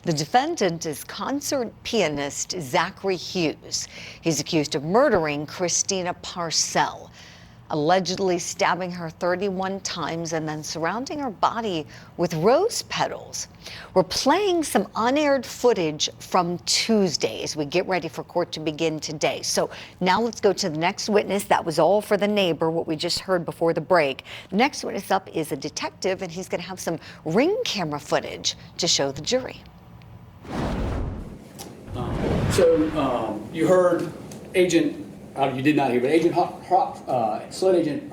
The defendant is concert pianist Zachary Hughes. He's accused of murdering Christina Parcell, allegedly stabbing her 31 times and then surrounding her body with rose petals. We're playing some unaired footage from Tuesday as we get ready for court to begin today. So now let's go to the next witness. That was all for the neighbor, what we just heard before the break. The next witness up is a detective, and he's going to have some ring camera footage to show the jury. You heard Agent, you did not hear, but Agent Sled Agent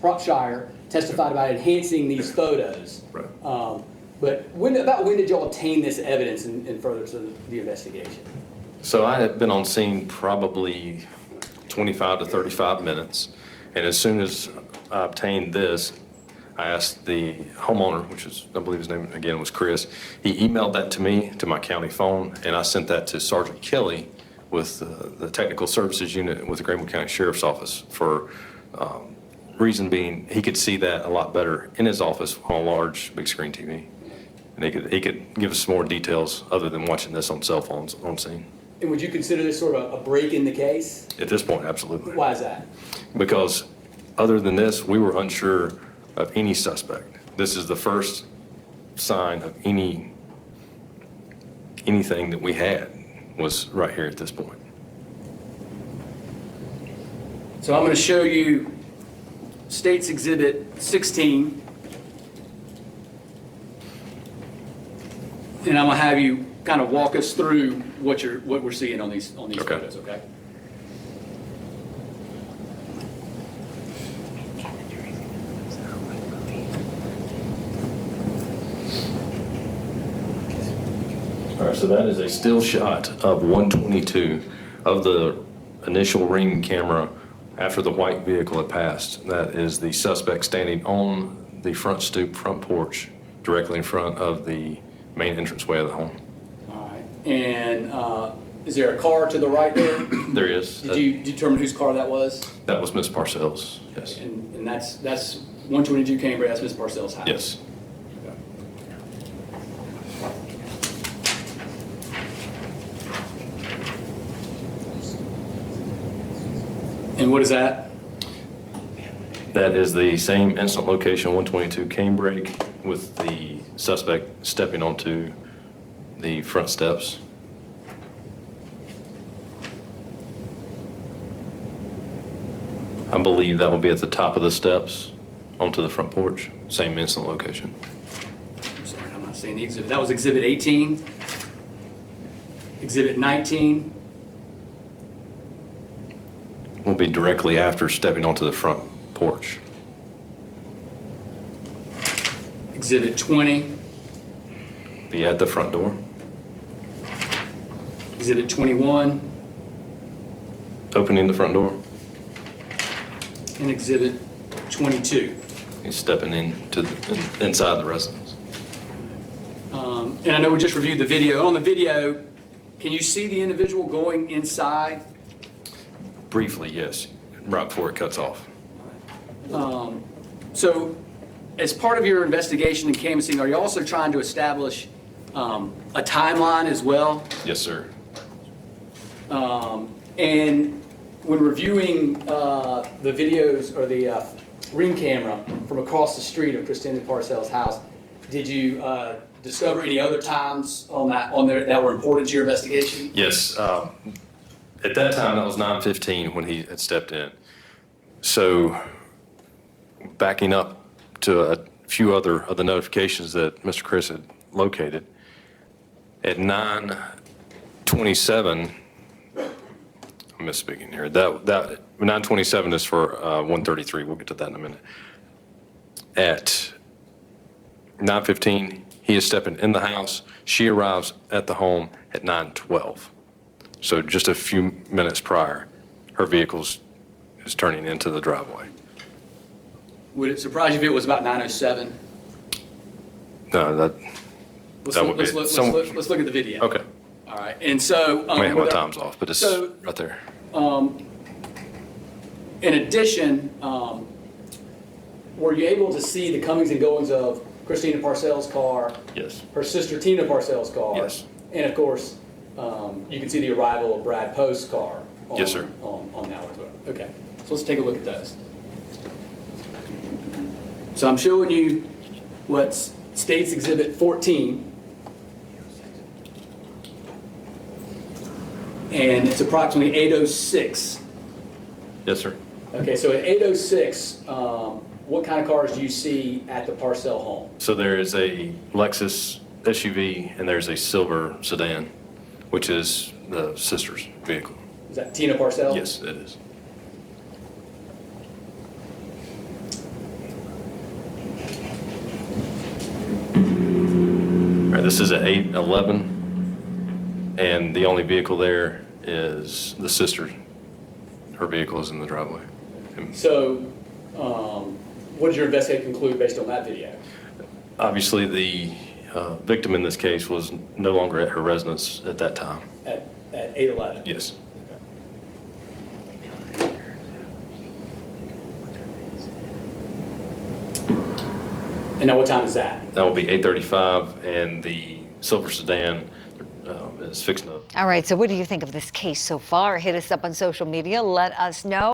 Hropshire testified about enhancing these photos. Right. But when did y'all obtain this evidence in furtherance of the investigation? So I had been on scene probably 25 to 35 minutes, and as soon as I obtained this, I asked the homeowner, which is, I believe his name again was Chris, he emailed that to me, to my county phone, and I sent that to Sergeant Kelly with the Technical Services Unit with the Greenville County Sheriff's Office for reason being he could see that a lot better in his office on a large big screen TV. And he could give us more details other than watching this on cell phones on scene. And would you consider this sort of a break in the case? At this point, absolutely. Why is that? Because other than this, we were unsure of any suspect. This is the first sign of anything that we had was right here at this point. So I'm going to show you State's Exhibit 16. And I'm going to have you kind of walk us through what we're seeing on these Okay. photos, okay? All right, so that is a still shot of 122 of the initial ring camera after the white vehicle had passed. That is the suspect standing on the front stoop, front porch, directly in front of the main entranceway of the home. All right. And is there a car to the right there? There is. Did you determine whose car that was? That was Miss Parcell's, yes. And that's 122 Cambridge, that's Miss Parcell's house? Yes. Okay. And what is that? That is the same incident location, 122 Cambridge, with the suspect stepping onto the front steps. I believe that will be at the top of the steps onto the front porch, same incident location. I'm sorry, I'm not seeing the exhibit. That was Exhibit 18. Exhibit 19. Will be directly after stepping onto the front porch. Exhibit 20. Be at the front door. Exhibit 21. Opening the front door. And Exhibit 22. He's stepping inside the residence. And I know we just reviewed the video. On the video, can you see the individual going inside? Briefly, yes, right before it cuts off. So as part of your investigation and canvassing, are you also trying to establish a timeline as well? Yes, sir. And when reviewing the videos or the ring camera from across the street of Christina Parcell's house, did you discover any other times on there that were important to your investigation? Yes. At that time, that was 9:15 when he had stepped in. So backing up to a few other of the notifications that Mr. Chris had located, at 9:27, I'm misspeaking here. That 9:27 is for 133. We'll get to that in a minute. At 9:15, he is stepping in the house. She arrives at the home at 9:12. So just a few minutes prior, her vehicle is turning into the driveway. Would it surprise you if it was about 9:07? No, that would be Let's look at the video. Okay. All right. And so I may have my times off, but it's so, right there. In addition, were you able to see the comings and goings of Christina Parcell's car, Yes. her sister Tina Parcell's car. Yes. And of course, you can see the arrival of Brad Post's car on, Yes, sir. on that one as well. Okay, so let's take a look at those. So I'm showing you what states Exhibit 14. And it's approximately 8:06. Yes, sir. Okay, so at 8:06, what kind of cars do you see at the Parcell home? So there is a Lexus SUV and there's a silver sedan, which is the sister's vehicle. Is that Tina Parcell? Yes, it is. All right, this is at 8:11, and the only vehicle there is the sister. Her vehicle is in the driveway. So, what did your investigation conclude based on that video? Obviously, the victim in this case was no longer at her residence at that time. At 8:11? Yes. And now what time is that? That will be 8:35, and the silver sedan is fixing up. All right, so what do you think of this case so far? Hit us up on social media. Let us know.